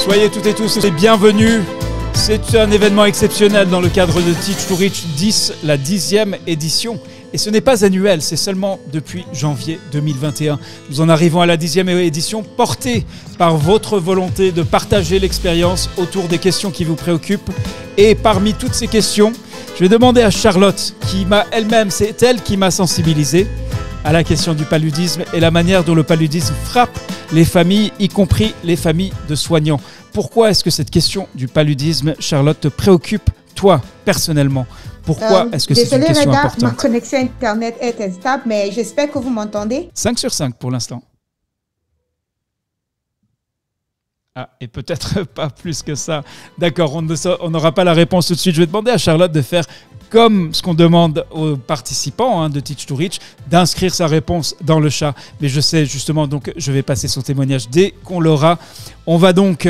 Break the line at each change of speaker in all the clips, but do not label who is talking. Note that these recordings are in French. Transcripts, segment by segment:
Soyez toutes et tous les bienvenus. C'est un événement exceptionnel dans le cadre de Teach to Reach 10, la 10e édition. Et ce n'est pas annuel, c'est seulement depuis janvier 2021. Nous en arrivons à la 10e édition, portée par votre volonté de partager l'expérience autour des questions qui vous préoccupent. Et parmi toutes ces questions, je vais demander à Charlotte, c'est elle qui m'a sensibilisé à la question du paludisme et la manière dont le paludisme frappe les familles, y compris les familles de soignants. Pourquoi est-ce que cette question du paludisme, Charlotte, te préoccupe, toi, personnellement ? Pourquoi est-ce que c'est une question importante ?
Ma connexion Internet est instable, mais j'espère que vous m'entendez.
5 sur 5 pour l'instant. Ah, et peut-être pas plus que ça. D'accord, on n'aura pas la réponse tout de suite. Je vais demander à Charlotte de faire comme ce qu'on demande aux participants de Teach to Reach, d'inscrire sa réponse dans le chat. Mais je sais justement, donc je vais passer son témoignage dès qu'on l'aura. On va donc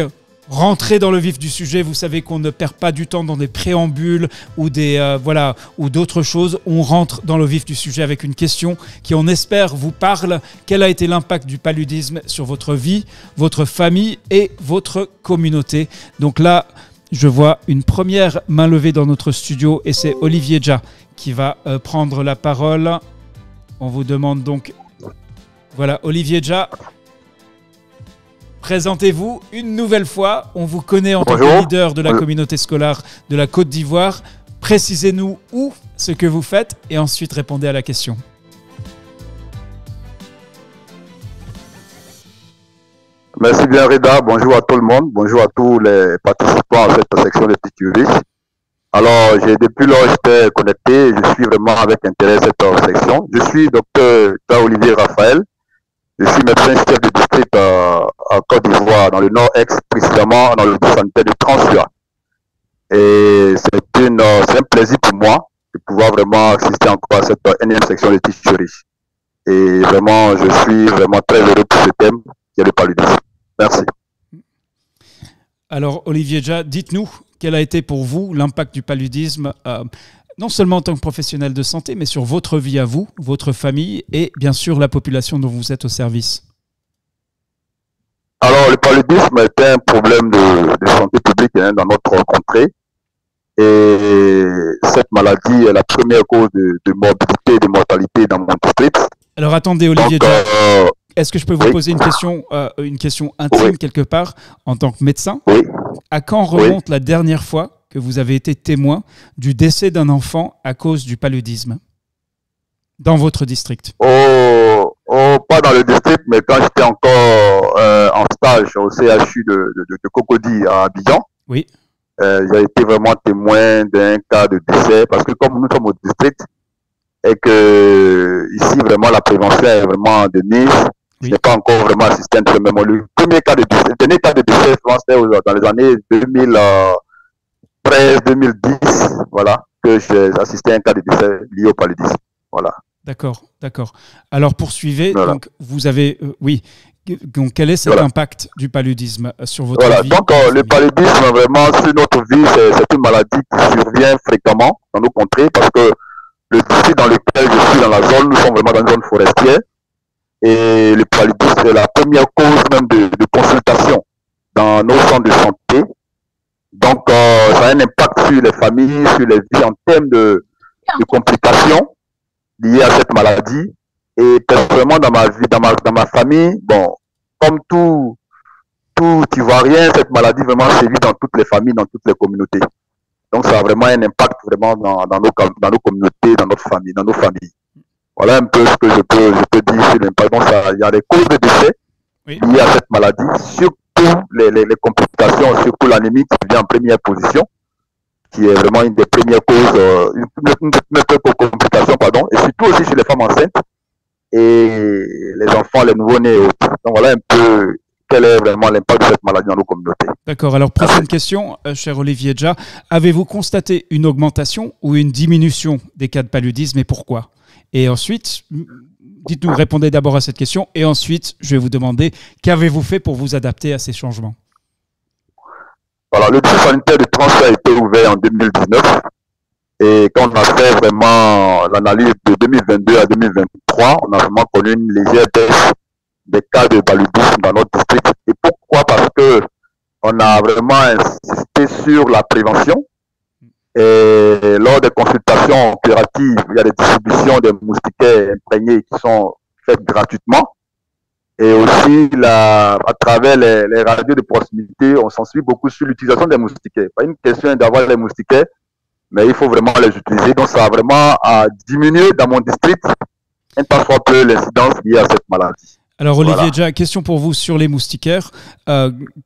rentrer dans le vif du sujet. Vous savez qu'on ne perd pas du temps dans des préambules ou ou d'autres choses. On rentre dans le vif du sujet avec une question qui, on espère, vous parle. Quel a été l'impact du paludisme sur votre vie, votre famille et votre communauté ? Donc là, je vois une première main levée dans notre studio et c'est Olivier Dja qui va prendre la parole. On vous demande donc... Voilà, Olivier Dja. Présentez-vous une nouvelle fois. On vous connaît en tant que leader de la communauté scolaire de la Côte d'Ivoire. Précisez-nous où, ce que vous faites et ensuite répondez à la question.
Merci bien Reda. Bonjour à tout le monde. Bonjour à tous les participants à cette section de Teach to Reach. Alors, depuis lors, j'étais connecté. Je suis vraiment avec intérêt cette section. Je suis docteur Olivier Raphaël. Je suis médecin chef de district en Côte d'Ivoire, dans le nord-est, précisément dans le district sanitaire de Transua. Et c'est un plaisir pour moi de pouvoir vraiment assister encore à cette énième section de Teach to Reach. Et vraiment, je suis vraiment très heureux pour ce thème qui est le paludisme. Merci.
Alors, Olivier Dja, dites-nous quel a été pour vous l'impact du paludisme non seulement en tant que professionnel de santé, mais sur votre vie à vous, votre famille et bien sûr la population dont vous êtes au service.
Alors, le paludisme est un problème de santé publique dans notre contrée. Et cette maladie est la première cause de morbidité et de mortalité dans mon district.
Alors attendez, Olivier Dja, est-ce que je peux vous poser une question intime quelque part en tant que médecin ?
Oui.
À quand remonte la dernière fois que vous avez été témoin du décès d'un enfant à cause du paludisme dans votre district ?
Pas dans le district, mais quand j'étais encore en stage au CHU de Cocody à Abidjan,
oui.
J'ai été vraiment témoin d'un cas de décès parce que comme nous sommes au district et que ici vraiment la prévention est vraiment de mise, je n'ai pas encore vraiment assisté à un traitement. Le dernier cas de décès, c'était dans les années 2013-2010, voilà, que j'ai assisté à un cas de décès lié au paludisme. Voilà.
D'accord. Alors poursuivez. Voilà. Donc vous avez, Donc quel est cet impact du paludisme sur votre vie ?
Donc le paludisme vraiment sur notre vie, c'est une maladie qui survient fréquemment dans nos contrées parce que le district dans lequel je suis dans la zone, nous sommes vraiment dans une zone forestière. Et le paludisme est la première cause même de consultation dans nos centres de santé. Donc, ça a un impact sur les familles, sur les vies en termes de complications liées à cette maladie. Et personnellement, dans ma vie, dans ma famille, bon, comme tout Ivoirien, cette maladie vraiment sévit dans toutes les familles, dans toutes les communautés. Donc, ça a vraiment un impact vraiment dans nos communautés, dans notre famille, dans nos familles. Voilà un peu ce que je peux dire sur l'impact. Donc, il y a des causes de décès liées à cette maladie, surtout les complications, surtout l'anémie qui vient en première position, qui est vraiment une des premières causes, une complication, et surtout aussi chez les femmes enceintes et les enfants, les nouveau-nés et autres. Donc, voilà un peu quel est vraiment l'impact de cette maladie dans nos communautés.
D'accord. Alors, prochaine question, cher Olivier Dja. Avez-vous constaté une augmentation ou une diminution des cas de paludisme et pourquoi ? Et ensuite, dites-nous, répondez d'abord à cette question et ensuite, je vais vous demander qu'avez-vous fait pour vous adapter à ces changements ?
Voilà, le district sanitaire de Transua a été ouvert en 2019 et quand on a fait vraiment l'analyse de 2022 à 2023, on a vraiment connu une légère baisse des cas de paludisme dans notre district. Et pourquoi ? Parce que on a vraiment insisté sur la prévention. Et lors des consultations curatives, il y a des distributions de moustiquaires imprégnés qui sont faites gratuitement. Et aussi, à travers les radios de proximité, on s'instruit beaucoup sur l'utilisation des moustiquaires. Pas une question d'avoir les moustiquaires, mais il faut vraiment les utiliser. Donc, ça a vraiment diminué dans mon district un tant soit peu l'incidence liée à cette maladie.
Alors Olivier, déjà, question pour vous sur les moustiquaires.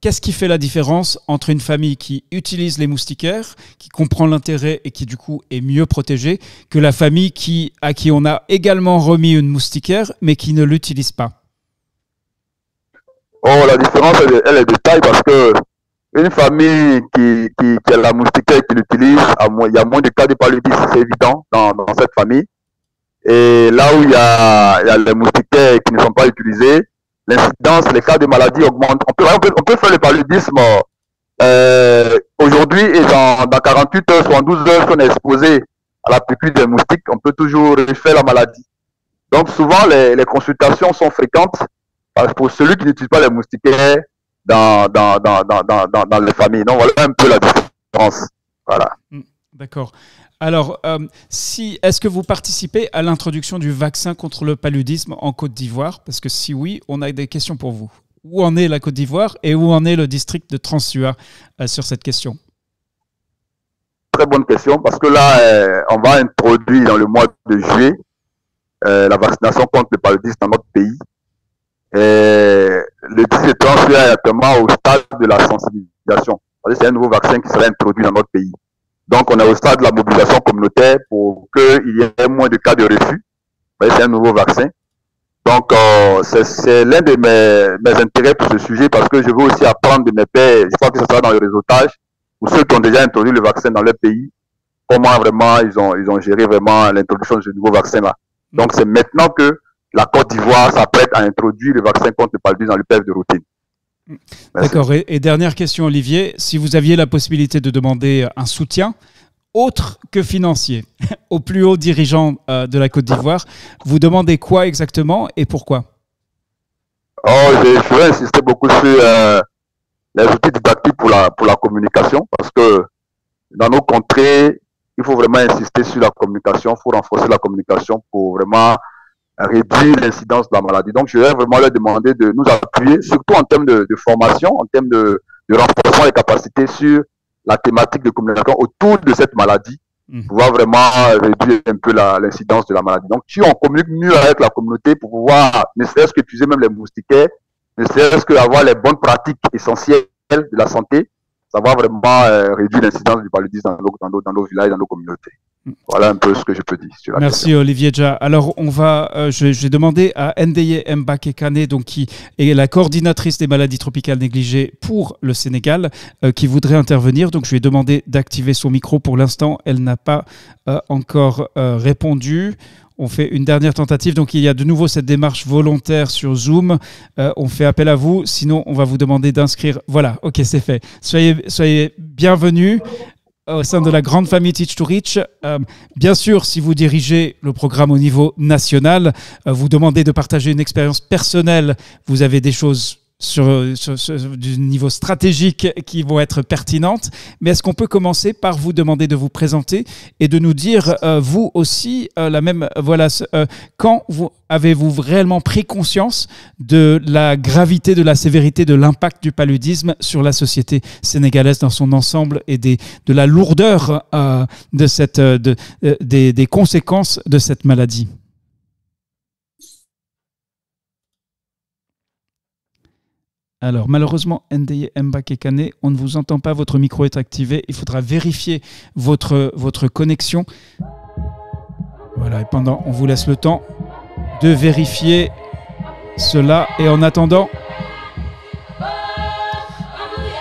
Qu'est-ce qui fait la différence entre une famille qui utilise les moustiquaires, qui comprend l'intérêt et qui du coup est mieux protégée, que la famille à qui on a également remis une moustiquaire, mais qui ne l'utilise pas?
Oh, la différence, elle est de taille parce que une famille qui a la moustiquaire et qui l'utilise, il y a moins de cas de paludisme, c'est évident, dans cette famille. Et là où il y a les moustiquaires qui ne sont pas utilisés, l'incidence, les cas de maladie augmentent. On peut faire le paludisme aujourd'hui et dans 48 heures, 72 heures, si on est exposé à la piqûre des moustiques, on peut toujours refaire la maladie. Donc souvent, les consultations sont fréquentes pour celui qui n'utilise pas les moustiquaires dans les familles. Donc voilà un peu la différence. Voilà.
D'accord. Alors, est-ce que vous participez à l'introduction du vaccin contre le paludisme en Côte d'Ivoire? Parce que si oui, on a des questions pour vous. Où en est la Côte d'Ivoire et où en est le district de Transua sur cette question?
Très bonne question, parce que là, on va introduire dans le mois de juillet la vaccination contre le paludisme dans notre pays. Et le district de Transua est actuellement au stade de la sensibilisation. C'est un nouveau vaccin qui sera introduit dans notre pays. Donc, on est au stade de la mobilisation communautaire pour qu'il y ait moins de cas de refus. C'est un nouveau vaccin. Donc, c'est l'un de mes intérêts pour ce sujet parce que je veux aussi apprendre de mes pairs, je crois que ce sera dans le réseautage, pour ceux qui ont déjà introduit le vaccin dans leur pays, comment vraiment ils ont géré vraiment l'introduction de ce nouveau vaccin-là. Donc, c'est maintenant que la Côte d'Ivoire s'apprête à introduire le vaccin contre le paludisme dans le PEV de routine.
D'accord. Et dernière question, Olivier. Si vous aviez la possibilité de demander un soutien autre que financier aux plus hauts dirigeants de la Côte d'Ivoire, vous demandez quoi exactement et pourquoi?
Je vais insister beaucoup sur les outils didactiques pour la communication parce que dans nos contrées, il faut vraiment insister sur la communication, il faut renforcer la communication pour vraiment réduire l'incidence de la maladie. Donc, je vais vraiment leur demander de nous appuyer, surtout en termes de formation, en termes de renforcement des capacités sur la thématique de communication autour de cette maladie, pour pouvoir vraiment réduire un peu l'incidence de la maladie. Donc, si on communique mieux avec la communauté pour pouvoir, ne serait-ce qu'utiliser même les moustiquaires, ne serait-ce qu'avoir les bonnes pratiques essentielles de la santé, ça va vraiment réduire l'incidence du paludisme dans nos villages, dans nos communautés. Voilà un peu ce que je peux dire sur la
Merci
question.
Olivier Dja. Alors je vais demander à Ndeye Mbakekane, donc qui est la coordinatrice des maladies tropicales négligées pour le Sénégal, qui voudrait intervenir. Donc je lui ai demandé d'activer son micro. Pour l'instant, elle n'a pas encore répondu. On fait une dernière tentative. Donc il y a de nouveau cette démarche volontaire sur Zoom. On fait appel à vous. Sinon, on va vous demander d'inscrire. Voilà, ok, c'est fait. Soyez bienvenus au sein de la grande famille Teach to Reach. Bien sûr, si vous dirigez le programme au niveau national, vous demandez de partager une expérience personnelle, vous avez des choses du niveau stratégique qui vont être pertinentes. Mais est-ce qu'on peut commencer par vous demander de vous présenter et de nous dire, vous aussi, quand avez-vous réellement pris conscience de la gravité, de la sévérité, de l'impact du paludisme sur la société sénégalaise dans son ensemble et de la lourdeur des conséquences de cette maladie? Alors, malheureusement, Ndeye Mbakekane, on ne vous entend pas, votre micro est activé. Il faudra vérifier votre connexion. Voilà, et on vous laisse le temps de vérifier cela. Et en attendant,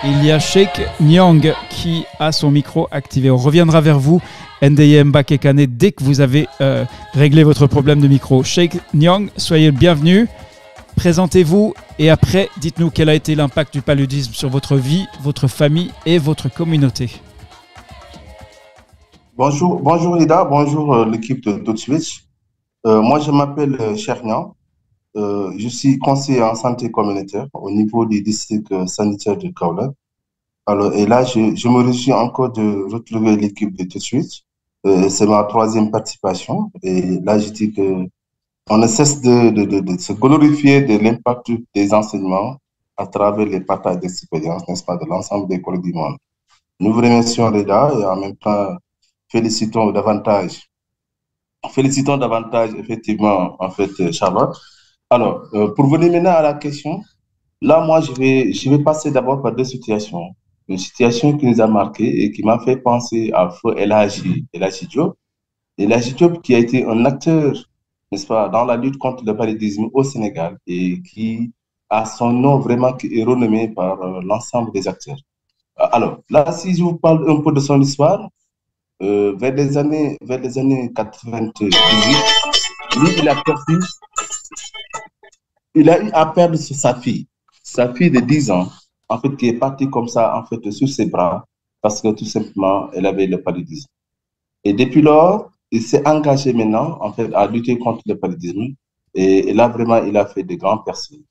il y a Sheikh Nyang qui a son micro activé. On reviendra vers vous, Ndeye Mbakekane, dès que vous avez réglé votre problème de micro. Sheikh Nyang, soyez le bienvenu. Présentez-vous et après, dites-nous quel a été l'impact du paludisme sur votre vie, votre famille et votre communauté.
Bonjour Ida, bonjour l'équipe de TouchSwitch. Moi, je m'appelle Cheikh Niang. Je suis conseiller en santé communautaire au niveau du district sanitaire de Kaolack. Alors, et là, je me réjouis encore de retrouver l'équipe de tout de suite. C'est ma troisième participation. Et là, je dis que on ne cesse de se glorifier de l'impact des enseignements à travers les partages d'expérience, n'est-ce pas, de l'ensemble des collègues du monde. Nous vous remercions, Reda, et en même temps, félicitons davantage, effectivement, en fait, Charlotte. Alors, pour venir maintenant à la question, là, moi, je vais passer d'abord par deux situations. Une situation qui nous a marqué et qui m'a fait penser à Feu El Hadji Diop. El Hadji Diop qui a été un acteur, n'est-ce pas, dans la lutte contre le paludisme au Sénégal et qui a son nom vraiment qui est renommé par l'ensemble des acteurs. Alors, là, si je vous parle un peu de son histoire, vers les années 98, lui, il a eu à perdre sa fille de 10 ans, en fait, qui est partie comme ça, en fait, sur ses bras, parce que tout simplement, elle avait le paludisme. Et depuis lors, il s'est engagé maintenant, en fait, à lutter contre le paludisme. Et là, vraiment, il a fait de grands percées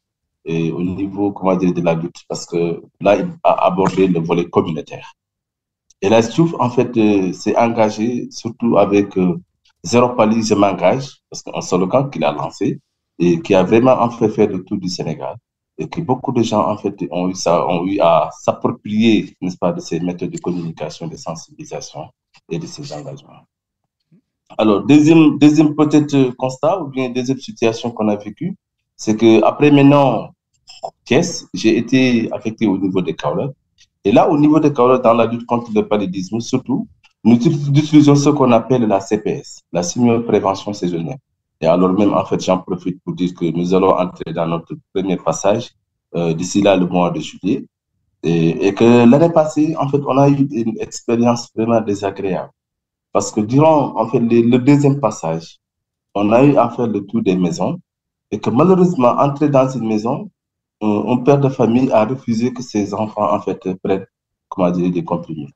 et au niveau, comment dire, de la lutte, parce que là, il a abordé le volet communautaire. Et là, Stouff, en fait, s'est engagé surtout avec Zéro Palu, je m'engage, parce qu'un slogan qu'il a lancé et qui a vraiment en fait le tour du Sénégal. Et que beaucoup de gens, en fait, ont eu à s'approprier, n'est-ce pas, de ces méthodes de communication, de sensibilisation et de ces engagements. Alors, deuxième peut-être constat ou bien deuxième situation qu'on a vécue, c'est qu'après maintenant, Thiès, j'ai été affecté au niveau des Kaolack. Et là, au niveau des Kaolack, dans la lutte contre le paludisme, surtout, nous utilisons ce qu'on appelle la CPS, la sémio-prévention saisonnière. Et alors même, en fait, j'en profite pour dire que nous allons entrer dans notre premier passage d'ici là, le mois de juillet. Et que l'année passée, en fait, on a eu une expérience vraiment désagréable. Parce que durant, en fait, le deuxième passage, on a eu à faire le tour des maisons et que malheureusement, entrer dans une maison, un père de famille a refusé que ses enfants, en fait, prennent, comment dire, des comprimés.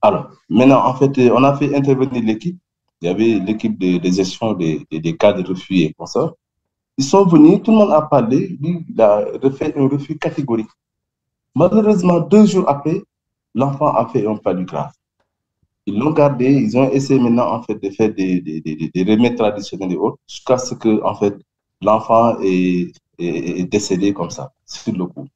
Alors, maintenant, en fait, on a fait intervenir l'équipe. Il y avait l'équipe de gestion des cas de refus et consorts. Ils sont venus, tout le monde a parlé, lui, il a fait un refus catégorique. Malheureusement, 2 jours après, l'enfant a fait un palud grave. Ils l'ont gardé, ils ont essayé maintenant, en fait, de faire des remèdes traditionnels et autres, jusqu'à ce que, en fait, l'enfant est décédé comme ça, sur le coup.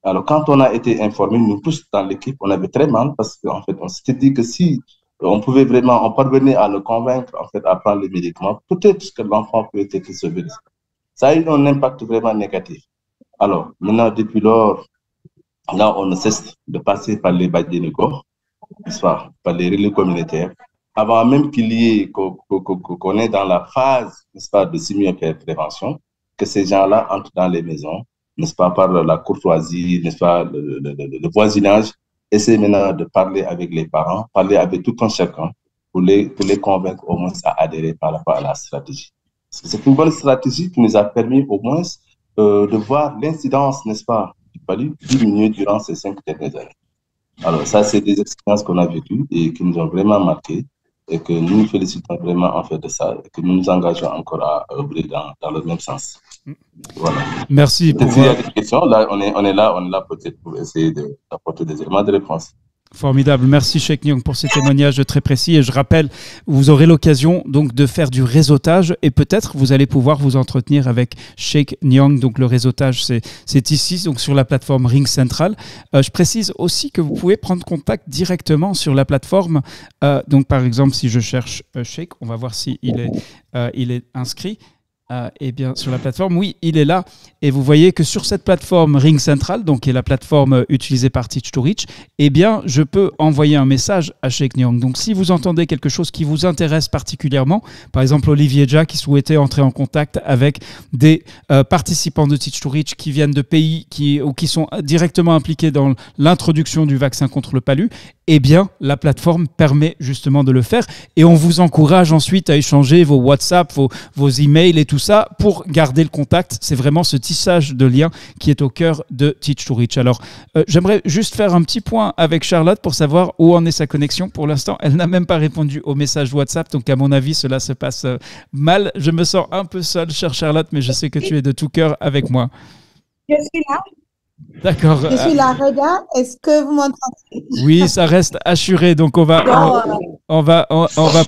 Alors, quand on a été informés, nous tous dans l'équipe, on avait très mal parce qu'en fait, on s'était dit que si on pouvait vraiment, on parvenait à le convaincre, en fait, à prendre les médicaments, peut-être que l'enfant peut être sauvé. Ça a eu un impact vraiment négatif. Alors, maintenant, depuis lors, là, on ne cesse de passer par les Badjenegor, soit par les relais communautaires, avant même qu'il y ait, qu'on est dans la phase, n'est-ce pas, de sémio-prévention, que ces gens-là entrent dans les maisons, n'est-ce pas, par la courtoisie, n'est-ce pas, le voisinage, essayer maintenant de parler avec les parents, parler avec tout un chacun pour les convaincre au moins à adhérer par rapport à la stratégie. C'est une bonne stratégie qui nous a permis au moins de voir l'incidence, n'est-ce pas, du palud diminuer durant ces 5 dernières années. Alors ça, c'est des expériences qu'on a vécues et qui nous ont vraiment marqué et que nous nous félicitons vraiment en fait de ça et que nous nous engageons encore à œuvrer dans le même sens. Voilà.
Merci.
S'il y a des questions, là, on est là peut-être pour essayer d'apporter des éléments de réponse.
Formidable. Merci Cheikh Nyong pour ces témoignages très précis. Et je rappelle, vous aurez l'occasion donc de faire du réseautage et peut-être vous allez pouvoir vous entretenir avec Cheikh Nyong. Donc le réseautage, c'est ici, donc sur la plateforme Ring Central. Je précise aussi que vous pouvez prendre contact directement sur la plateforme. Donc par exemple, si je cherche Cheikh, on va voir si il est inscrit. Et bien sur la plateforme, oui, il est là. Et vous voyez que sur cette plateforme Ring Central, donc qui est la plateforme utilisée par Teach to Reach, eh bien, je peux envoyer un message à Cheikh Nyong. Donc, si vous entendez quelque chose qui vous intéresse particulièrement, par exemple Olivier Dja qui souhaitait entrer en contact avec des participants de Teach to Reach qui viennent de pays qui sont directement impliqués dans l'introduction du vaccin contre le palu, eh bien, la plateforme permet justement de le faire. Et on vous encourage ensuite à échanger vos WhatsApp, vos emails et tout ça pour garder le contact. C'est vraiment ce tissage de liens qui est au cœur de Teach to Reach. Alors, j'aimerais juste faire un petit point avec Charlotte pour savoir où en est sa connexion. Pour l'instant, elle n'a même pas répondu au message WhatsApp. Donc, à mon avis, cela se passe mal. Je me sens un peu seule, chère Charlotte, mais je sais que tu es de tout cœur avec moi.
Je suis là.
D'accord.
Je suis là, Reda. Est-ce que vous m'entendez?
Oui, ça reste assuré. Donc, on va,
Bon,
on va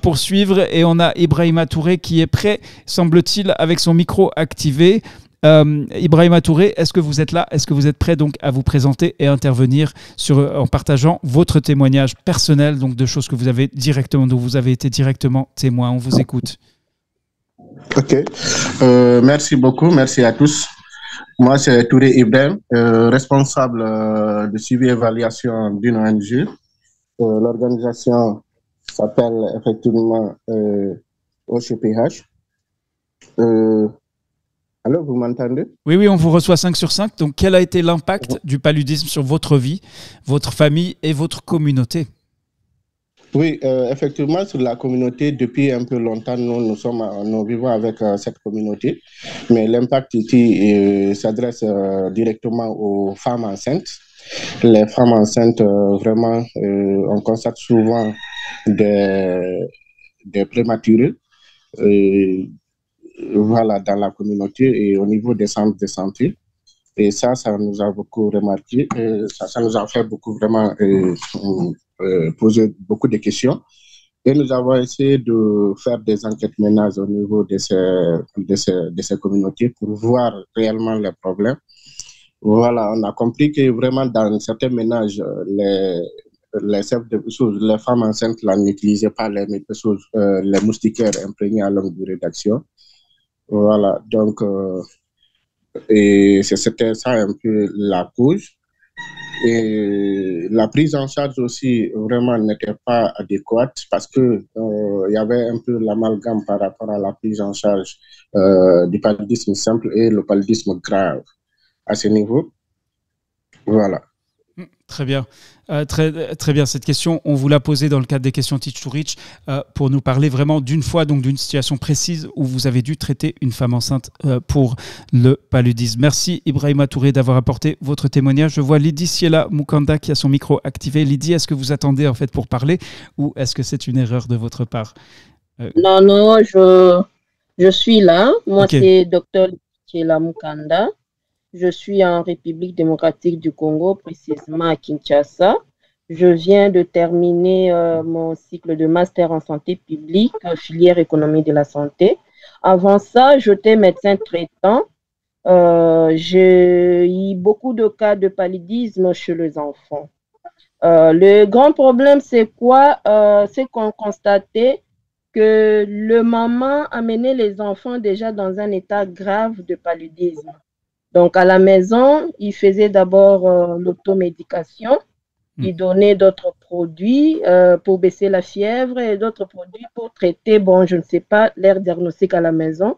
poursuivre et on a Ibrahima Touré qui est prêt, semble-t-il, avec son micro activé. Ibrahima Touré, est-ce que vous êtes là? Est-ce que vous êtes prêt donc à vous présenter et intervenir en partageant votre témoignage personnel, donc de choses que vous avez directement, dont vous avez été directement témoin? On vous écoute.
Ok. Merci beaucoup. Merci à tous. Moi, c'est Touré Ibrahim, responsable de suivi et évaluation d'une ONG. L'organisation s'appelle effectivement OCPH. Allô, vous m'entendez?
Oui, oui, on vous reçoit 5 sur 5. Donc, quel a été l'impact du paludisme sur votre vie, votre famille et votre communauté?
Oui, effectivement, sur la communauté, depuis un peu longtemps, nous vivons avec cette communauté. Mais l'impact ici s'adresse directement aux femmes enceintes. Les femmes enceintes, vraiment, on constate souvent des prématurés. Voilà, dans la communauté et au niveau des centres de santé. Et ça nous a beaucoup remarqué. Ça nous a fait beaucoup vraiment poser beaucoup de questions. Et nous avons essayé de faire des enquêtes ménages au niveau de ces communautés pour voir réellement les problèmes. Voilà, on a compris que vraiment dans certains ménages, les femmes enceintes n'utilisaient pas les moustiquaires imprégnés à longue durée d'action. Voilà, donc, et c'était ça un peu la cause. Et la prise en charge aussi vraiment n'était pas adéquate parce que il y avait un peu l'amalgame par rapport à la prise en charge du paludisme simple et le paludisme grave à ce niveau. Voilà.
Très bien. Très bien. Cette question, on vous l'a posée dans le cadre des questions Teach to Reach pour nous parler vraiment d'une fois, donc d'une situation précise où vous avez dû traiter une femme enceinte pour le paludisme. Merci Ibrahima Touré d'avoir apporté votre témoignage. Je vois Lydie Siela Mukanda qui a son micro activé. Lydie, est-ce que vous attendez en fait pour parler ou est-ce que c'est une erreur de votre part?
Non, je suis là. Moi, okay. C'est Dr Lydie Siela Mukanda. Je suis en République démocratique du Congo, précisément à Kinshasa. Je viens de terminer mon cycle de master en santé publique, filière économie de la santé. Avant ça, j'étais médecin traitant. J'ai eu beaucoup de cas de paludisme chez les enfants. Le grand problème, c'est quoi? C'est qu'on constatait que le maman amenait les enfants déjà dans un état grave de paludisme. Donc, à la maison, il faisait d'abord l'automédication. Il donnait d'autres produits pour baisser la fièvre et d'autres produits pour traiter, je ne sais pas, leur diagnostic à la maison.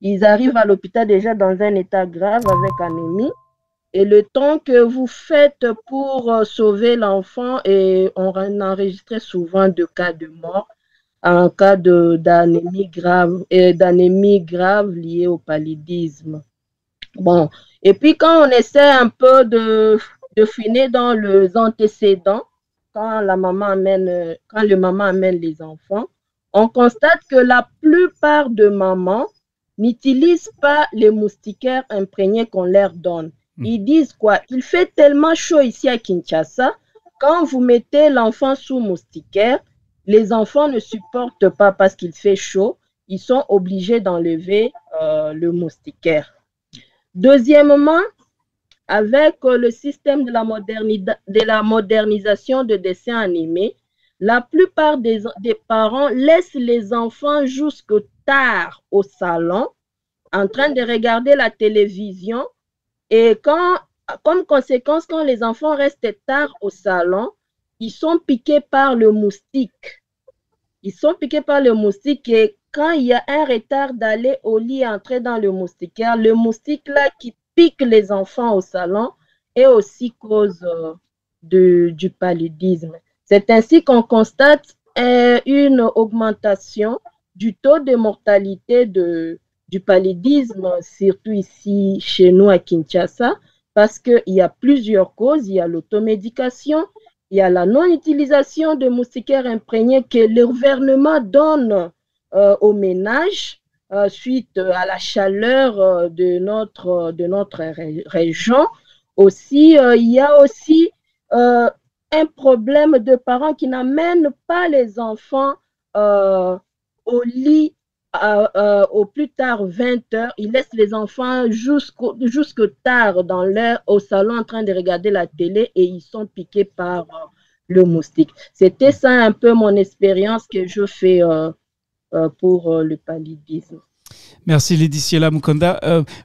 Ils arrivent à l'hôpital déjà dans un état grave avec anémie. Et le temps que vous faites pour sauver l'enfant, et on enregistrait souvent de cas de mort en cas d'anémie grave liée au paludisme. Bon, et puis quand on essaie un peu de finir dans les antécédents, quand le maman amène les enfants, on constate que la plupart de mamans n'utilisent pas les moustiquaires imprégnés qu'on leur donne. Ils disent quoi? Il fait tellement chaud ici à Kinshasa, quand vous mettez l'enfant sous moustiquaire, les enfants ne supportent pas parce qu'il fait chaud, ils sont obligés d'enlever le moustiquaire. Deuxièmement, avec le système de la modernisation de dessins animés, la plupart des parents laissent les enfants jusque tard au salon en train de regarder la télévision et comme conséquence, quand les enfants restent tard au salon, ils sont piqués par le moustique. Ils sont piqués par le moustique et quand il y a un retard d'aller au lit et entrer dans le moustiquaire, le moustique là qui pique les enfants au salon est aussi cause du paludisme. C'est ainsi qu'on constate une augmentation du taux de mortalité du paludisme, surtout ici chez nous à Kinshasa, parce qu'il y a plusieurs causes. Il y a l'automédication, il y a la non-utilisation de moustiquaires imprégnés que le gouvernement donne aux ménages suite à la chaleur de notre région, Aussi, il y a aussi un problème de parents qui n'amènent pas les enfants au lit au plus tard 20 heures. Ils laissent les enfants jusque tard au salon en train de regarder la télé et ils sont piqués par le moustique. C'était ça un peu mon expérience que je fais pour le paludisme.
Merci Lediciela Mukonda.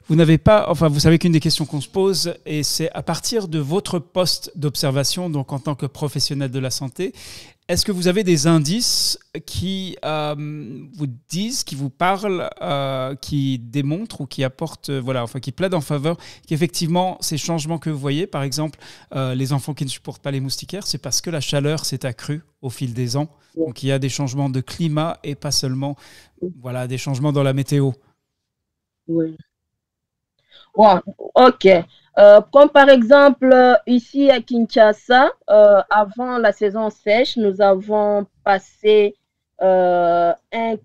Vous n'avez pas, enfin vous savez qu'une des questions qu'on se pose, et c'est à partir de votre poste d'observation, donc en tant que professionnel de la santé, est-ce que vous avez des indices qui vous disent, qui vous parlent, qui démontrent ou qui apportent, qui plaident en faveur qu'effectivement ces changements que vous voyez, par exemple les enfants qui ne supportent pas les moustiquaires, c'est parce que la chaleur s'est accrue au fil des ans. Donc il y a des changements de climat et pas seulement des changements dans la météo.
Oui. Ouais, ok. Comme par exemple, ici à Kinshasa, avant la saison sèche, nous avons passé dans un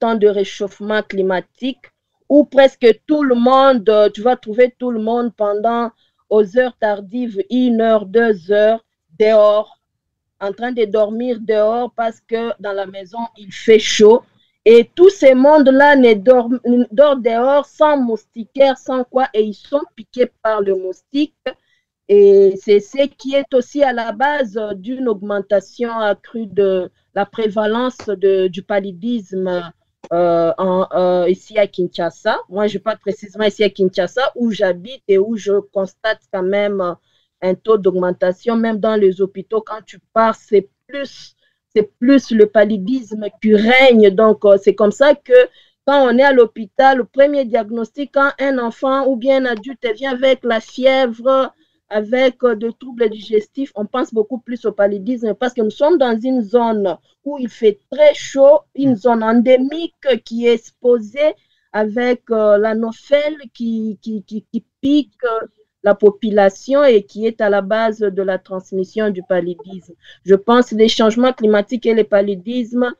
temps de réchauffement climatique où presque tout le monde, tu vas trouver tout le monde pendant aux heures tardives, 1 heure, 2 heures, dehors, en train de dormir dehors parce que dans la maison, il fait chaud. Et tous ces mondes-là dorment dehors sans moustiquaires, sans quoi, et ils sont piqués par le moustique. Et c'est ce qui est aussi à la base d'une augmentation accrue de la prévalence du paludisme ici à Kinshasa. Moi, je parle précisément ici à Kinshasa, où j'habite et où je constate quand même un taux d'augmentation. Même dans les hôpitaux, quand tu pars, c'est plus le paludisme qui règne. Donc, c'est comme ça que quand on est à l'hôpital, le premier diagnostic, quand un enfant ou bien un adulte vient avec la fièvre, avec des troubles digestifs, on pense beaucoup plus au paludisme parce que nous sommes dans une zone où il fait très chaud, une zone endémique qui est exposée avec l'anophèle qui pique la population et qui est à la base de la transmission du paludisme. Je pense que les changements climatiques et le paludisme,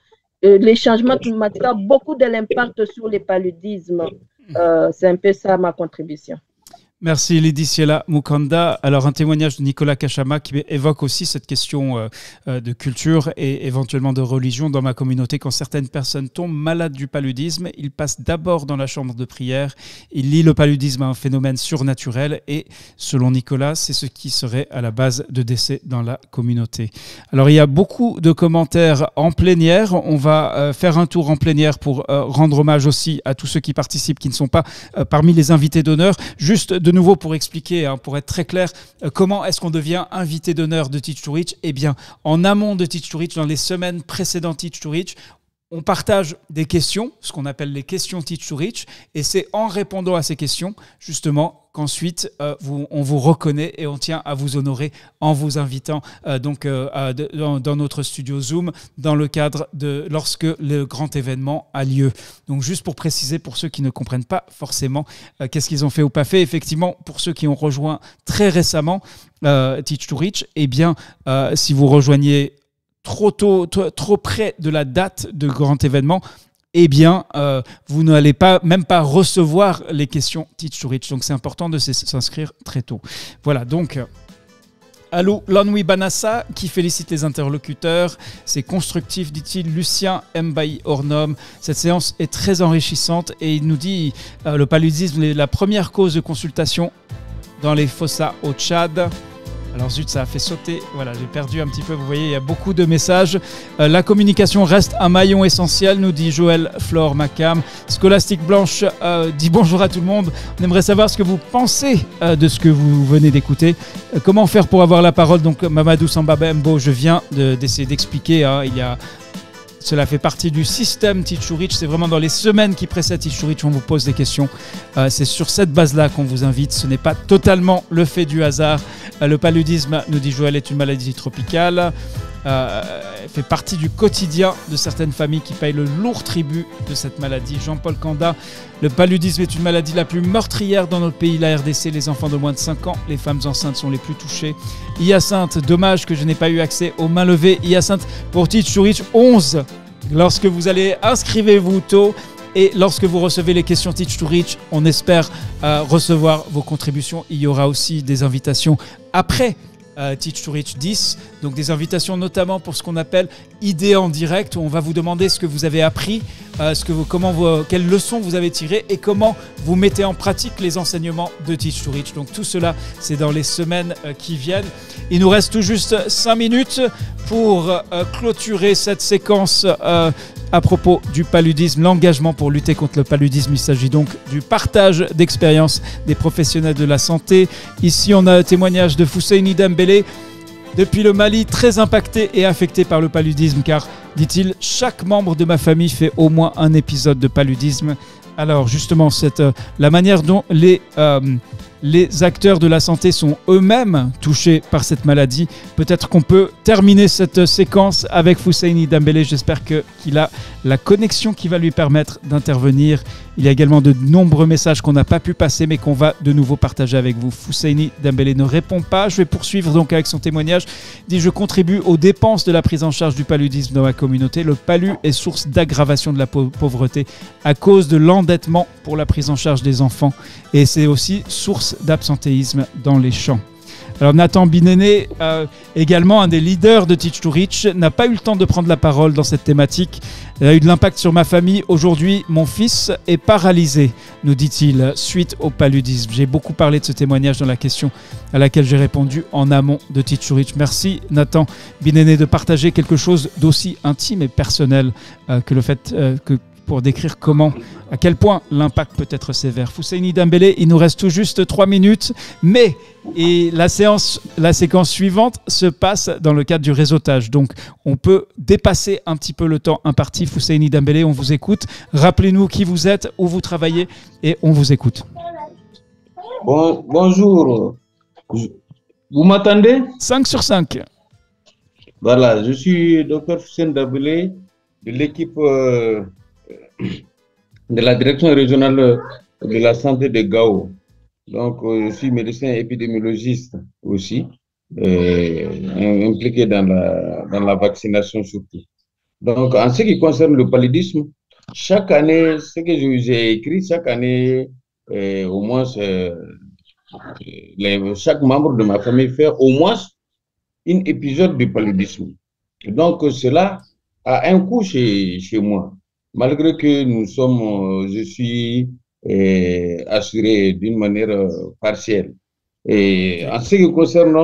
les changements climatiques ont beaucoup de l'impact sur le paludisme. C'est un peu ça ma contribution.
Merci Lediciela Mukonda. Alors un témoignage de Nicolas Kachama qui évoque aussi cette question de culture et éventuellement de religion dans ma communauté. Quand certaines personnes tombent malades du paludisme, ils passent d'abord dans la chambre de prière. Ils lient le paludisme à un phénomène surnaturel et selon Nicolas, c'est ce qui serait à la base de décès dans la communauté. Alors il y a beaucoup de commentaires en plénière. On va faire un tour en plénière pour rendre hommage aussi à tous ceux qui participent, qui ne sont pas parmi les invités d'honneur. Juste de nouveau pour expliquer, pour être très clair, comment est-ce qu'on devient invité d'honneur de Teach to Reach ? Eh bien, en amont de Teach to Reach, dans les semaines précédentes Teach to Reach, on partage des questions, ce qu'on appelle les questions Teach to Reach, et c'est en répondant à ces questions, justement, qu'ensuite on vous reconnaît et on tient à vous honorer en vous invitant dans notre studio Zoom dans le cadre de lorsque le grand événement a lieu. Donc juste pour préciser pour ceux qui ne comprennent pas forcément qu'est-ce qu'ils ont fait ou pas fait, effectivement pour ceux qui ont rejoint très récemment Teach to Reach, eh bien si vous rejoignez trop tôt, trop près de la date de grand événement, eh bien, vous n'allez même pas recevoir les questions Teach to Reach. Donc, c'est important de s'inscrire très tôt. Voilà, donc, Alou Lanwi Banassa qui félicite les interlocuteurs. C'est constructif, dit-il. Lucien Mbaï Ornom. Cette séance est très enrichissante et il nous dit le paludisme est la première cause de consultation dans les fossas au Tchad. Alors zut, ça a fait sauter, voilà, j'ai perdu un petit peu, vous voyez, il y a beaucoup de messages. La communication reste un maillon essentiel, nous dit Joël Flore Macam. Scolastique Blanche dit bonjour à tout le monde. On aimerait savoir ce que vous pensez de ce que vous venez d'écouter. Comment faire pour avoir la parole ? Donc Mamadou Samba Bembo, je viens d'essayer d'expliquer, cela fait partie du système Teach to Reach. C'est vraiment dans les semaines qui précèdent Teach to Reach, on vous pose des questions. C'est sur cette base-là qu'on vous invite. Ce n'est pas totalement le fait du hasard. Le paludisme, nous dit Joël, est une maladie tropicale. Fait partie du quotidien de certaines familles qui payent le lourd tribut de cette maladie. Jean-Paul Kanda, le paludisme est une maladie la plus meurtrière dans notre pays, la RDC. Les enfants de moins de 5 ans, les femmes enceintes sont les plus touchées. Hyacinthe, dommage que je n'ai pas eu accès aux mains levées. Hyacinthe, pour Teach to Reach 11, lorsque vous allez inscrivez-vous tôt. Et lorsque vous recevez les questions Teach to Reach, on espère recevoir vos contributions. Il y aura aussi des invitations après Teach to Reach 10, donc des invitations notamment pour ce qu'on appelle idées en direct, où on va vous demander ce que vous avez appris, quelles leçons vous avez tirées et comment vous mettez en pratique les enseignements de Teach to Reach. Donc tout cela, c'est dans les semaines qui viennent. Il nous reste tout juste 5 minutes pour clôturer cette séquence à propos du paludisme, l'engagement pour lutter contre le paludisme. Il s'agit donc du partage d'expériences des professionnels de la santé. Ici, on a un témoignage de Fousseini Dembélé, depuis le Mali, très impacté et affecté par le paludisme, car, dit-il, chaque membre de ma famille fait au moins un épisode de paludisme. Alors justement, la manière dont les acteurs de la santé sont eux-mêmes touchés par cette maladie. Peut-être qu'on peut terminer cette séquence avec Fousseini Dembélé. J'espère qu'il a la connexion qui va lui permettre d'intervenir. Il y a également de nombreux messages qu'on n'a pas pu passer, mais qu'on va de nouveau partager avec vous. Fousseini Dembélé ne répond pas. Je vais poursuivre donc avec son témoignage. Il dit: je contribue aux dépenses de la prise en charge du paludisme dans ma communauté. Le palu est source d'aggravation de la pauvreté à cause de l'endettement pour la prise en charge des enfants. Et c'est aussi source d'absentéisme dans les champs. Alors Nathan Binéné, également un des leaders de Teach to Reach, n'a pas eu le temps de prendre la parole dans cette thématique. Elle a eu de l'impact sur ma famille. Aujourd'hui, mon fils est paralysé, nous dit-il, suite au paludisme. J'ai beaucoup parlé de ce témoignage dans la question à laquelle j'ai répondu en amont de Teach to Reach. Merci Nathan Binéné de partager quelque chose d'aussi intime et personnel que le fait pour décrire à quel point l'impact peut être sévère. Fousseini Dembélé, il nous reste tout juste 3 minutes, mais la séquence suivante se passe dans le cadre du réseautage. Donc, on peut dépasser un petit peu le temps imparti. Fousseini Dembélé, on vous écoute. Rappelez-nous qui vous êtes, où vous travaillez, et on vous écoute.
Bonjour. Vous m'entendez?
5 sur 5.
Voilà, je suis Dr Fousseini Dembélé de l'équipe de la direction régionale de la santé de Gao. Donc, je suis médecin épidémiologiste aussi, impliqué dans la vaccination surtout. Donc, en ce qui concerne le paludisme, chaque année, ce que j'ai écrit, chaque année, au moins, chaque membre de ma famille fait au moins un épisode de paludisme. Donc, cela a un coût chez moi. Malgré que je suis assuré d'une manière partielle. Et en ce qui concerne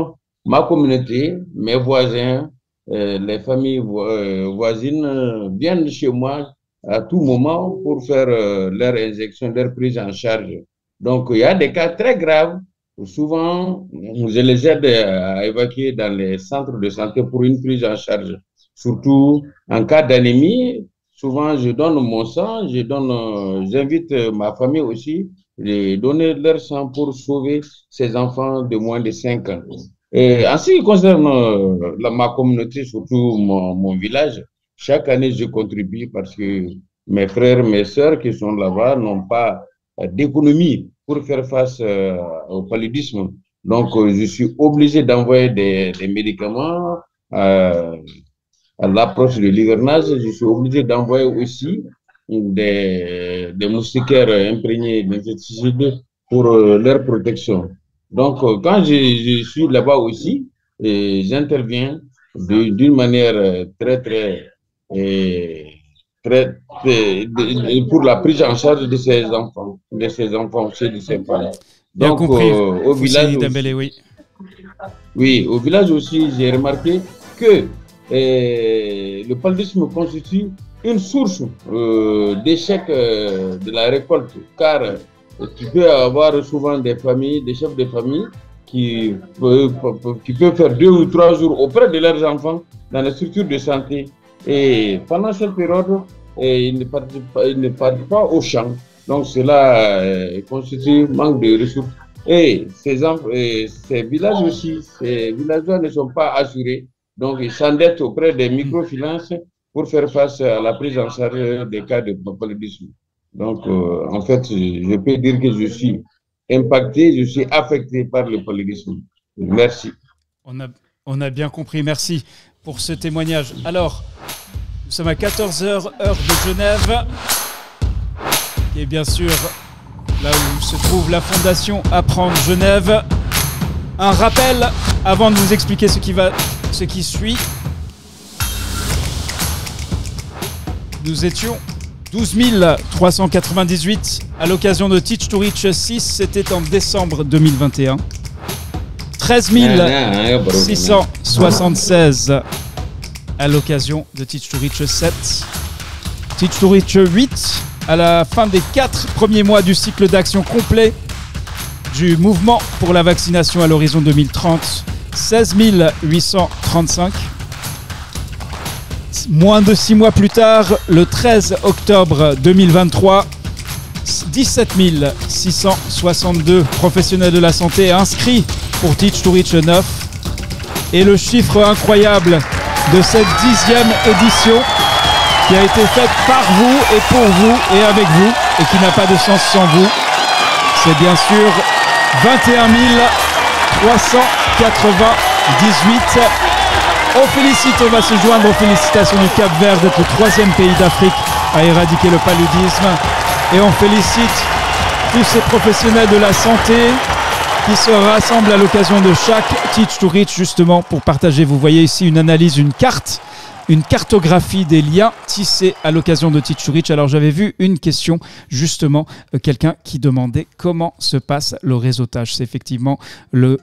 ma communauté, mes voisins, les familles voisines viennent chez moi à tout moment pour faire leur injection, leur prise en charge. Donc, il y a des cas très graves. Souvent, je les aide à évacuer dans les centres de santé pour une prise en charge. Surtout en cas d'anémie. Souvent, je donne mon sang, j'invite ma famille aussi de donner leur sang pour sauver ces enfants de moins de 5 ans. Et en ce qui concerne ma communauté, surtout mon village, chaque année, je contribue parce que mes frères, mes sœurs qui sont là-bas n'ont pas d'économie pour faire face au paludisme. Donc, je suis obligé d'envoyer des médicaments à l'approche de l'hivernage. Je suis obligé d'envoyer aussi des moustiquaires imprégnés d'insecticides pour leur protection. Donc, quand je suis là-bas aussi, j'interviens d'une manière pour la prise en charge de ces enfants, de ces parents.
Bien
donc,
compris,
au village
Dembélé,
aussi, oui, au village aussi, j'ai remarqué que le paludisme constitue une source d'échec de la récolte, car tu peux avoir souvent des familles, des chefs de famille qui peuvent faire 2 ou 3 jours auprès de leurs enfants dans les structures de santé. Et pendant cette période, ils ne partent pas au champ. Donc cela constitue manque de ressources. Et ces villages aussi, ces villageois ne sont pas assurés. Donc ils s'endettent auprès des microfinances pour faire face à la prise en charge des cas de paludisme. Donc en fait, je peux dire que je suis impacté, je suis affecté par le paludisme. Merci.
On a bien compris, merci pour ce témoignage. Alors, nous sommes à 14h, heure de Genève. qui est bien sûr là où se trouve la Fondation Apprendre Genève. Un rappel avant de vous expliquer ce qui suit. Nous étions 12 398 à l'occasion de Teach to Reach 6, c'était en décembre 2021. 13 676 à l'occasion de Teach to Reach 7. Teach to Reach 8 à la fin des 4 premiers mois du cycle d'action complet du mouvement pour la vaccination à l'horizon 2030. 16 835. Moins de 6 mois plus tard, le 13 octobre 2023, 17 662 professionnels de la santé inscrits pour Teach to Reach 9. Et le chiffre incroyable de cette 10e édition qui a été faite par vous et pour vous et avec vous et qui n'a pas de sens sans vous, c'est bien sûr 21 398. On va se joindre aux félicitations du Cap-Vert d'être le 3e pays d'Afrique à éradiquer le paludisme. Et on félicite tous ces professionnels de la santé qui se rassemblent à l'occasion de chaque Teach to Reach justement pour partager. Vous voyez ici une analyse, une cartographie des liens tissés à l'occasion de Teach to Reach. Alors j'avais vu une question justement, quelqu'un qui demandait comment se passe le réseautage. C'est effectivement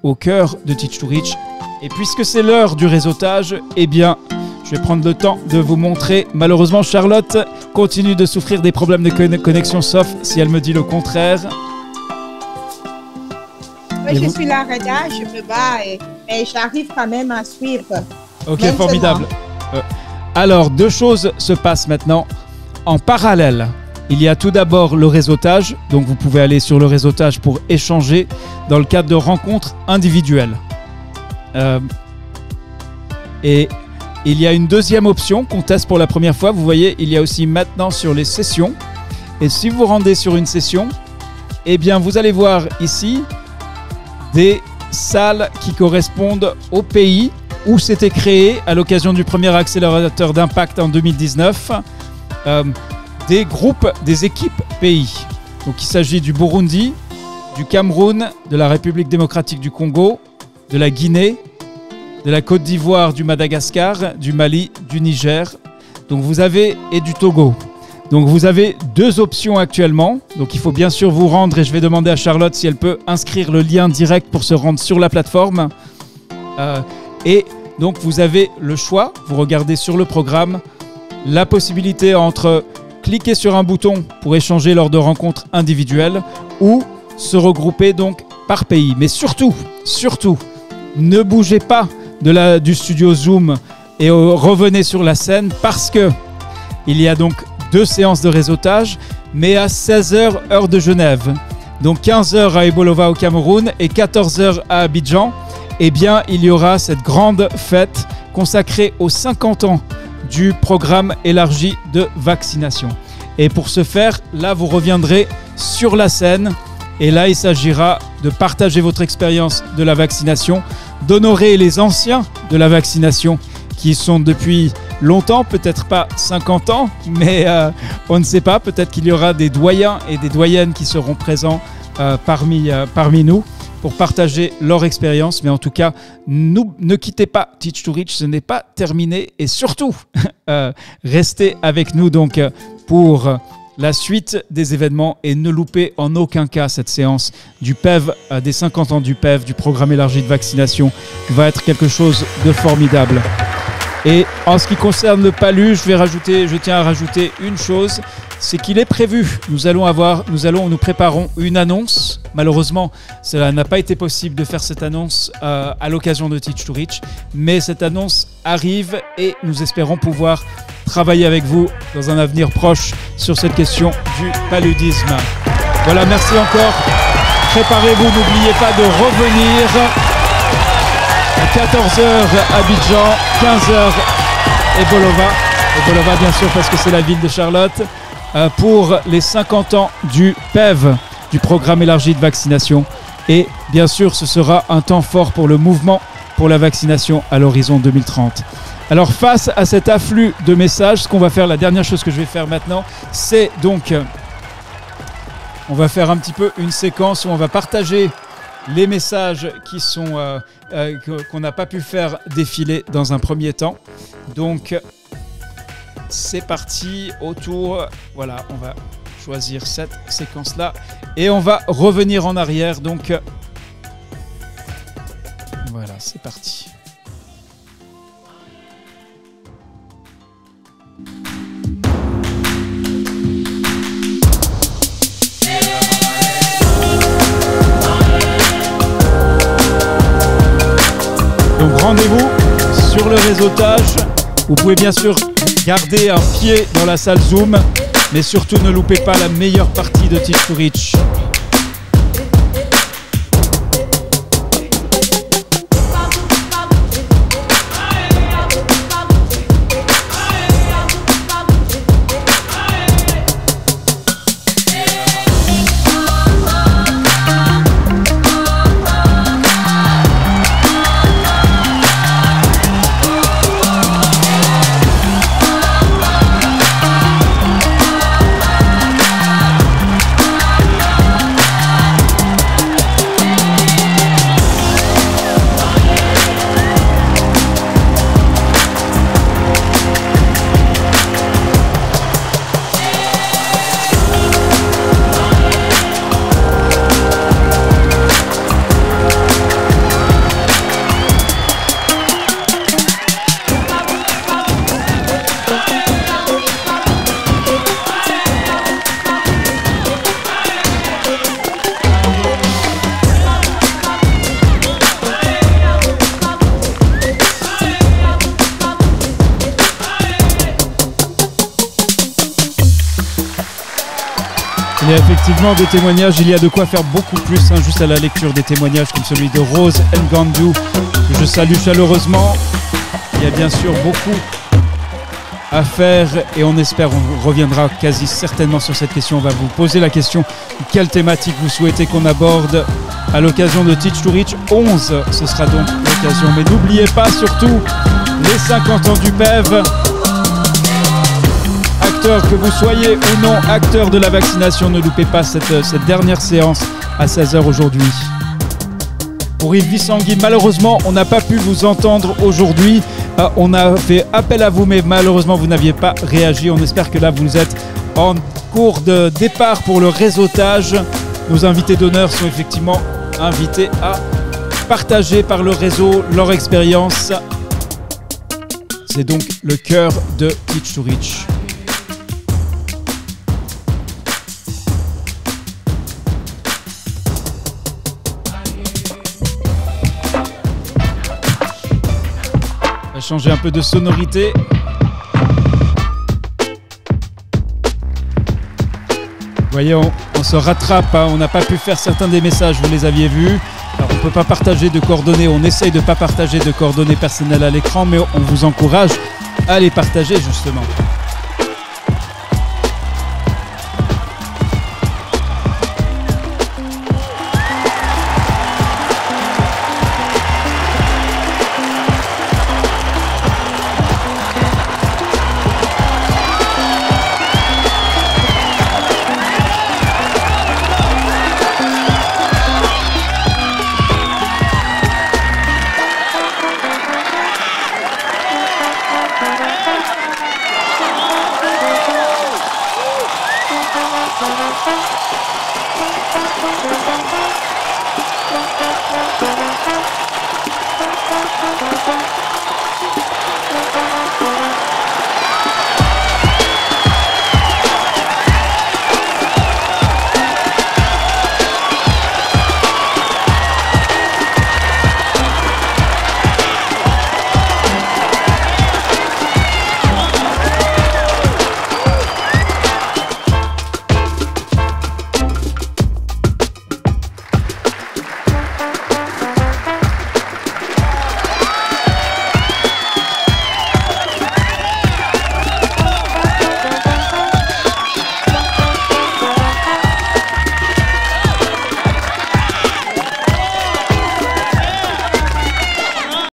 au cœur de Teach to Reach. Et puisque c'est l'heure du réseautage, eh bien, je vais prendre le temps de vous montrer. Malheureusement, Charlotte continue de souffrir des problèmes de connexion, sauf si elle me dit le contraire.
Oui, je suis là, Reda, je me bats et j'arrive quand même à suivre.
Ok,
maintenant.
formidable. Alors, 2 choses se passent maintenant en parallèle. Il y a tout d'abord le réseautage. Donc, vous pouvez aller sur le réseautage pour échanger dans le cadre de rencontres individuelles. Et il y a une deuxième option qu'on teste pour la première fois. Vous voyez, il y a aussi maintenant sur les sessions. Et si vous rendez sur une session, eh bien, vous allez voir ici des salles qui correspondent au pays où c'était créé à l'occasion du premier accélérateur d'impact en 2019. Des groupes, des équipes pays. Donc, il s'agit du Burundi, du Cameroun, de la République démocratique du Congo, de la Guinée, de la Côte d'Ivoire, du Madagascar, du Mali, du Niger, donc vous avez, et du Togo. Donc vous avez 2 options actuellement. Donc il faut bien sûr vous rendre et je vais demander à Charlotte si elle peut inscrire le lien direct pour se rendre sur la plateforme. Et donc vous avez le choix, vous regardez sur le programme, la possibilité entre cliquer sur un bouton pour échanger lors de rencontres individuelles ou se regrouper donc par pays. Mais surtout, ne bougez pas du studio Zoom et revenez sur la scène parce que il y a donc 2 séances de réseautage, mais à 16h heure de Genève. Donc 15h à Ebolova au Cameroun et 14h à Abidjan. Eh bien, il y aura cette grande fête consacrée aux 50 ans du programme élargi de vaccination. Et pour ce faire, là, vous reviendrez sur la scène. Et là, il s'agira de partager votre expérience de la vaccination, d'honorer les anciens de la vaccination qui sont depuis longtemps, peut-être pas 50 ans, mais on ne sait pas, peut-être qu'il y aura des doyens et des doyennes qui seront présents parmi nous pour partager leur expérience. Mais en tout cas, ne quittez pas Teach to Reach, ce n'est pas terminé et surtout, restez avec nous donc pour la suite des événements et ne loupez en aucun cas cette séance du PEV, des 50 ans du PEV, du programme élargi de vaccination, qui va être quelque chose de formidable. Et en ce qui concerne le PALU, je tiens à rajouter une chose, c'est qu'il est prévu, nous préparons une annonce. Malheureusement, cela n'a pas été possible de faire cette annonce à l'occasion de Teach to Reach, mais cette annonce arrive et nous espérons pouvoir travailler avec vous dans un avenir proche sur cette question du paludisme. Voilà, merci encore. Préparez-vous, n'oubliez pas de revenir à 14h Abidjan, 15h Ebolova bien sûr parce que c'est la ville de Charlotte, pour les 50 ans du PEV, du programme élargi de vaccination. Et bien sûr, ce sera un temps fort pour le mouvement pour la vaccination à l'horizon 2030. Alors face à cet afflux de messages, ce qu'on va faire, la dernière chose que je vais faire maintenant, c'est donc On va faire un petit peu une séquence où on va partager les messages qui sont qu'on n'a pas pu faire défiler dans un premier temps. Donc, c'est parti autour. Voilà, on va choisir cette séquence-là et on va revenir en arrière. Donc, voilà, c'est parti. Donc rendez-vous sur le réseautage. Vous pouvez bien sûr garder un pied dans la salle Zoom, mais surtout ne loupez pas la meilleure partie de Teach to Reach. Il y a effectivement des témoignages, il y a de quoi faire beaucoup plus, juste à la lecture des témoignages comme celui de Rose Ngandou, que je salue chaleureusement. Il y a bien sûr beaucoup à faire et on espère, on reviendra quasi certainement sur cette question. On va vous poser la question, quelle thématique vous souhaitez qu'on aborde à l'occasion de Teach to Reach 11. Ce sera donc l'occasion, mais n'oubliez pas surtout les 50 ans du PEV. Que vous soyez ou non acteur de la vaccination, ne loupez pas cette dernière séance à 16h aujourd'hui. Pour Yves Vissangui, malheureusement, on n'a pas pu vous entendre aujourd'hui. On a fait appel à vous, mais malheureusement, vous n'aviez pas réagi. On espère que là, vous êtes en cours de départ pour le réseautage. Nos invités d'honneur sont effectivement invités à partager par le réseau leur expérience. C'est donc le cœur de Teach to Reach. On va changer un peu de sonorité. Vous voyez, on se rattrape, on n'a pas pu faire certains des messages, vous les aviez vus. Alors, on ne peut pas partager de coordonnées, on essaye de ne pas partager de coordonnées personnelles à l'écran, mais on vous encourage à les partager justement.